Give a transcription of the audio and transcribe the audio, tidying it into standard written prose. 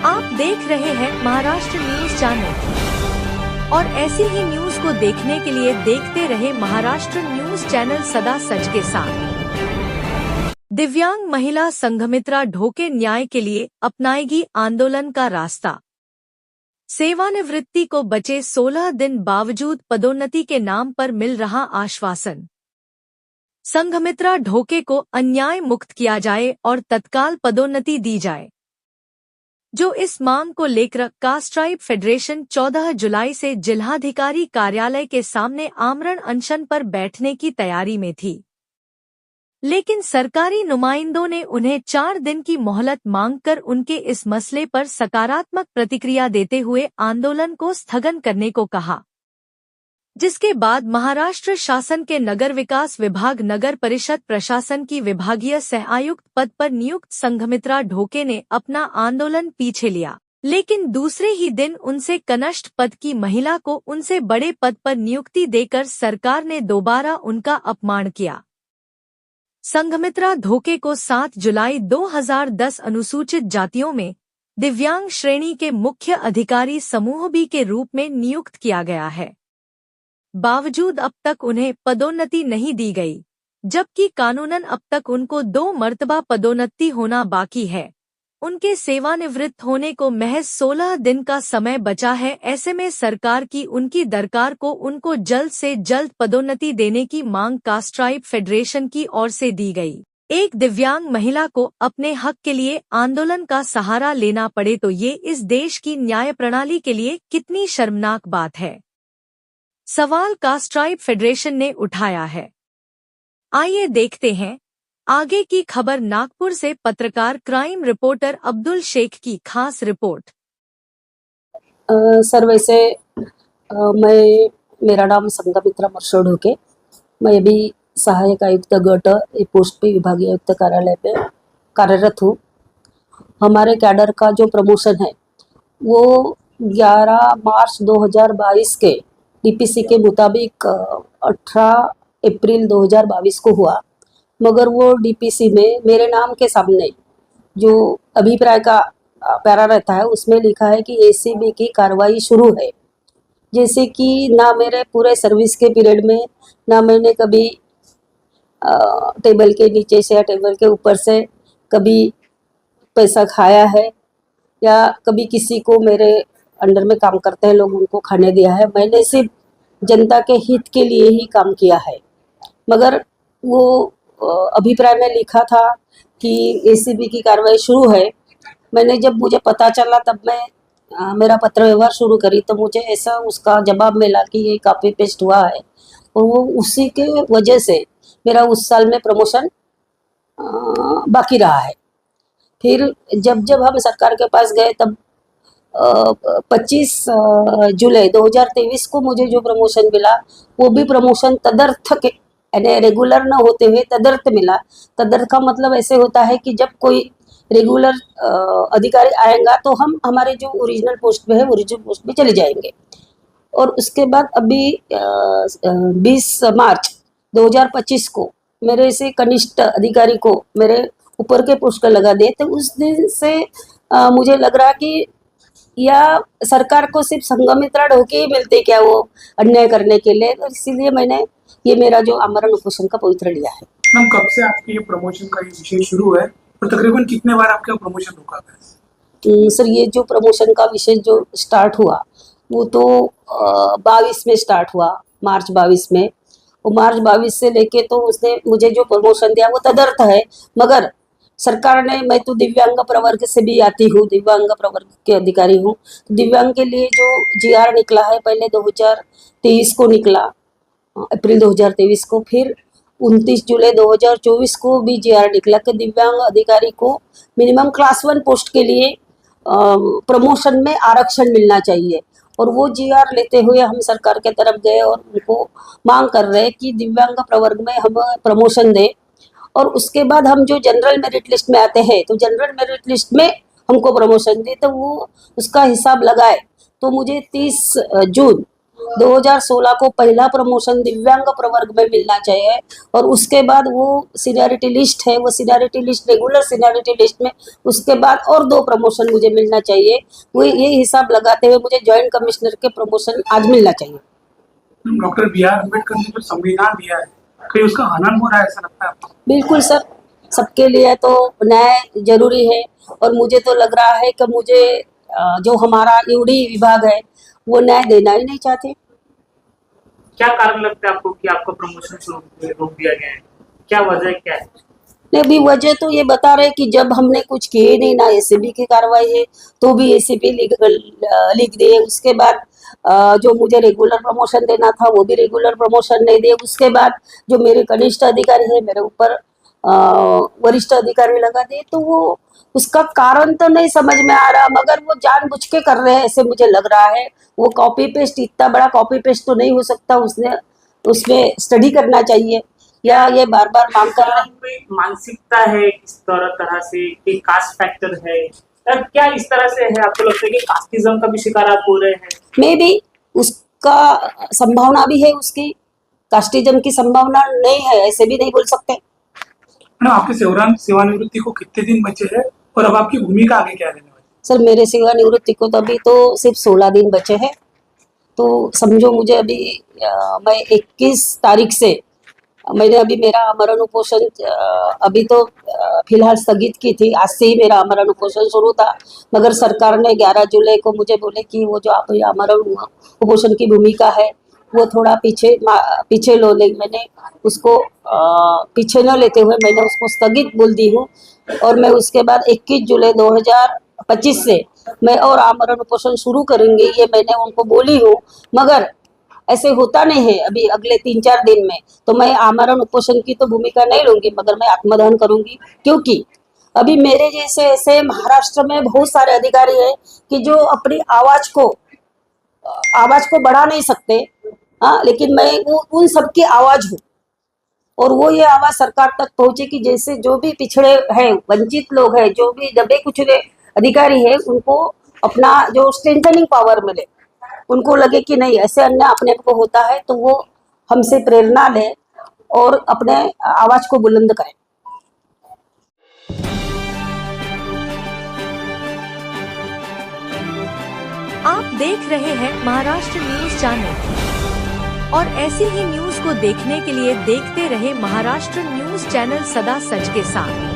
आप देख रहे हैं महाराष्ट्र न्यूज चैनल और ऐसी ही न्यूज को देखने के लिए देखते रहे महाराष्ट्र न्यूज चैनल सदा सच के साथ। दिव्यांग महिला संघमित्रा ढोके न्याय के लिए अपनाएगी आंदोलन का रास्ता। सेवानिवृत्ति को बचे 16 दिन बावजूद पदोन्नति के नाम पर मिल रहा आश्वासन। संघमित्रा ढोके को अन्याय मुक्त किया जाए और तत्काल पदोन्नति दी जाए। जो इस मांग को लेकर कास्ट्राइब फेडरेशन 14 जुलाई से जिलाधिकारी कार्यालय के सामने आमरण अनशन पर बैठने की तैयारी में थी, लेकिन सरकारी नुमाइंदों ने उन्हें 4 दिन की मोहलत मांगकर उनके इस मसले पर सकारात्मक प्रतिक्रिया देते हुए आंदोलन को स्थगन करने को कहा, जिसके बाद महाराष्ट्र शासन के नगर विकास विभाग नगर परिषद प्रशासन की विभागीय सह आयुक्त पद पर नियुक्त संघमित्रा ढोके ने अपना आंदोलन पीछे लिया, लेकिन दूसरे ही दिन उनसे कनिष्ठ पद की महिला को उनसे बड़े पद पर नियुक्ति देकर सरकार ने दोबारा उनका अपमान किया। संघमित्रा ढोके को 7 जुलाई 2010 अनुसूचित जातियों में दिव्यांग श्रेणी के मुख्य अधिकारी समूह बी के रूप में नियुक्त किया गया है। बावजूद अब तक उन्हें पदोन्नति नहीं दी गई, जबकि कानूनन अब तक उनको 2 मर्तबा पदोन्नति होना बाकी है। उनके सेवानिवृत्त होने को महज 16 दिन का समय बचा है। ऐसे में सरकार की उनकी दरकार को उनको जल्द से जल्द पदोन्नति देने की मांग कास्ट्राइब फेडरेशन की ओर से दी गई। एक दिव्यांग महिला को अपने हक के लिए आंदोलन का सहारा लेना पड़े तो ये इस देश की न्याय प्रणाली के लिए कितनी शर्मनाक बात है। सवाल कास्ट्राइब फेडरेशन ने उठाया है। आइए देखते हैं आगे की खबर। नागपुर से पत्रकार क्राइम रिपोर्टर अब्दुल शेख की खास रिपोर्ट। सर वैसे मेरा नाम संघमित्रा मर्शो ढोके, मैं भी सहायक आयुक्त गट पोस्ट पे विभागीय आयुक्त कार्यालय पे कार्यरत हूँ। हमारे कैडर का जो प्रमोशन है वो 11 मार्च 2022 के डीपीसी के मुताबिक 18 अप्रैल 2022 को हुआ, मगर वो डीपीसी में मेरे नाम के सामने जो अभिप्राय का पैरा रहता है उसमें लिखा है कि एसीबी की कार्रवाई शुरू है। जैसे कि ना मेरे पूरे सर्विस के पीरियड में ना मैंने कभी टेबल के नीचे से या टेबल के ऊपर से कभी पैसा खाया है या कभी किसी को मेरे अंडर में काम करते हैं लोग उनको खाने दिया है। मैंने सिर्फ जनता के हित के लिए ही काम किया है। मगर वो अभिप्राय में लिखा था कि एसीबी की कार्रवाई शुरू है। मैंने जब मुझे पता चला तब मैं मेरा पत्र व्यवहार शुरू करी तो मुझे ऐसा उसका जवाब मिला कि ये कॉपी पेस्ट हुआ है और वो उसी के वजह से मेरा उस साल में प्रमोशन बाकी रहा है। फिर जब हम सरकार के पास गए तब 25 जुलाई 2023 को मुझे जो प्रमोशन मिला वो भी प्रमोशन तदर्थ के यानी रेगुलर न होते हुए तदर्थ मिला। तदर्थ का मतलब ऐसे होता है कि जब कोई रेगुलर अधिकारी आएगा तो हम हमारे जो ओरिजिनल पोस्ट पे है ओरिजिनल पोस्ट पे चले जाएंगे। और उसके बाद अभी 20 मार्च 2025 को मेरे से कनिष्ठ अधिकारी को मेरे ऊपर के पोस्ट पर लगा दे, तो उस दिन से मुझे लग रहा कि या सरकार को सिर्फ संघमित्रा ढोके ही मिलते क्या वो अन्याय करने के लिए। तो इसीलिए मैंने ये मेरा जो आमरण उपोषण का पवित्र लिया है। मैम कब से आपके ये प्रमोशन का ये विषय शुरू है और तकरीबन कितने बार आपका प्रमोशन रुका है? सर ये जो प्रमोशन का विषय जो स्टार्ट हुआ वो तो 22 में स्टार्ट हुआ, मार्च 22 में। वो मार्च 22 से लेके तो उसने मुझे जो प्रमोशन दिया वो तदर्थ है। मगर सरकार ने, मैं तो दिव्यांग प्रवर्ग से भी आती हूँ, दिव्यांग प्रवर्ग के अधिकारी हूँ, तो दिव्यांग के लिए जो जीआर निकला है पहले 2023 को निकला, अप्रैल 2023 को, फिर 29 जुलाई 2024 को भी जीआर निकला कि दिव्यांग अधिकारी को मिनिमम क्लास 1 पोस्ट के लिए प्रमोशन में आरक्षण मिलना चाहिए। और वो जीआर लेते हुए हम सरकार के तरफ गए और उनको मांग कर रहे हैं कि दिव्यांग प्रवर्ग में हम प्रमोशन दें। और उसके बाद हम जो जनरल मेरिट लिस्ट में आते हैं तो जनरल मेरिट लिस्ट में हमको प्रमोशन दे, तो वो उसका हिसाब लगाए तो मुझे 30 जून 2016 को पहला प्रमोशन दिव्यांग प्रवर्ग में मिलना चाहिए और उसके बाद वो सीनियरिटी लिस्ट है, वो seniority list regular seniority list में उसके बाद और 2 प्रमोशन मुझे मिलना चाहिए। वो ये हिसाब लगाते हुए मुझे जॉइंट कमिश्नर के प्रमोशन आज मिलना चाहिए। Doctor B.R. अम्बेडकर ने जो संविधान दिया है, कहीं उसका हनन हो रहा है, ऐसा लगता है आपको? बिल्कुल सर, सबके लिए तो न्याय जरूरी है और मुझे तो लग रहा है कि मुझे जो हमारा यूडी विभाग है वो न्याय देना ही नहीं चाहते। क्या कारण लगता है आपको कि आपका प्रमोशन रोक दिया गया है? क्या वजह क्या है? नहीं, अभी वजह तो ये बता रहे कि जब हमने कुछ किए नहीं, ना एसीबी की कार्रवाई है तो भी एसीबी लिख दिए। उसके बाद जो मुझे रेगुलर प्रमोशन देना था वो भी रेगुलर प्रमोशन नहीं दिए। उसके बाद जो मेरे कनिष्ठ अधिकारी है मेरे ऊपर वरिष्ठ अधिकारी लगा दिए। तो वो उसका कारण तो नहीं समझ में आ रहा, मगर वो जानबूझ के कर रहे हैं ऐसे मुझे लग रहा है। वो कॉपी पेस्ट, इतना बड़ा कॉपी पेस्ट तो नहीं हो सकता, उसने उसमें स्टडी करना चाहिए या ये बार बार मांग कर रहे हैं। कोई मानसिकता है इस तरह से कि कास्ट फैक्टर है, तब क्या इस तरह से है? आपको लगता है कि कास्टिज्म का भी शिकार आप हो रहे हैं? मे बी उसका संभावना भी है, उसकी कास्टिज्म की संभावना नहीं है ऐसे भी नहीं बोल सकते। मैडम, आपके सेवानिवृत्ति को कितने दिन बचे हैं और अब आपकी भूमिका आगे क्या रहने वाली है? सर मेरे सेवानिवृत्ति को तो अभी तो सिर्फ 16 दिन बचे हैं। तो समझो मुझे अभी मैं 21 तारीख से मैंने अभी मेरा अमरण उपोषण अभी तो फिलहाल स्थगित की थी। आज से ही मेरा अमरण उपोषण शुरू था, मगर सरकार ने 11 जुलाई को मुझे बोले कि वो जो आप अमरण उपोषण की भूमिका है वो थोड़ा पीछे लो ले। मैंने उसको पीछे न लेते हुए मैंने उसको स्थगित बोल दी हूँ और मैं उसके बाद 21 जुलाई 2025 से मैं और आमरण उपोषण शुरू करेंगे, ये मैंने उनको बोली हूँ। मगर ऐसे होता नहीं है अभी अगले 3-4 दिन में, तो मैं आमरण उपोषण की तो भूमिका नहीं लूंगी, मगर मैं आत्मदहन करूंगी। क्योंकि अभी मेरे जैसे ऐसे महाराष्ट्र में बहुत सारे अधिकारी हैं कि जो अपनी आवाज को बढ़ा नहीं सकते। हाँ, लेकिन मैं वो उन सबकी आवाज हूँ और वो ये आवाज सरकार तक पहुंचे कि जैसे जो भी पिछड़े हैं, वंचित लोग हैं, जो भी दबे कुचले अधिकारी है, उनको अपना जो स्ट्रेंथनिंग पावर मिले, उनको लगे कि नहीं ऐसे अन्याय अपने को होता है, तो वो हमसे प्रेरणा ले और अपने आवाज को बुलंद करें। आप देख रहे हैं महाराष्ट्र न्यूज चैनल और ऐसी ही न्यूज को देखने के लिए देखते रहे महाराष्ट्र न्यूज चैनल सदा सच के साथ।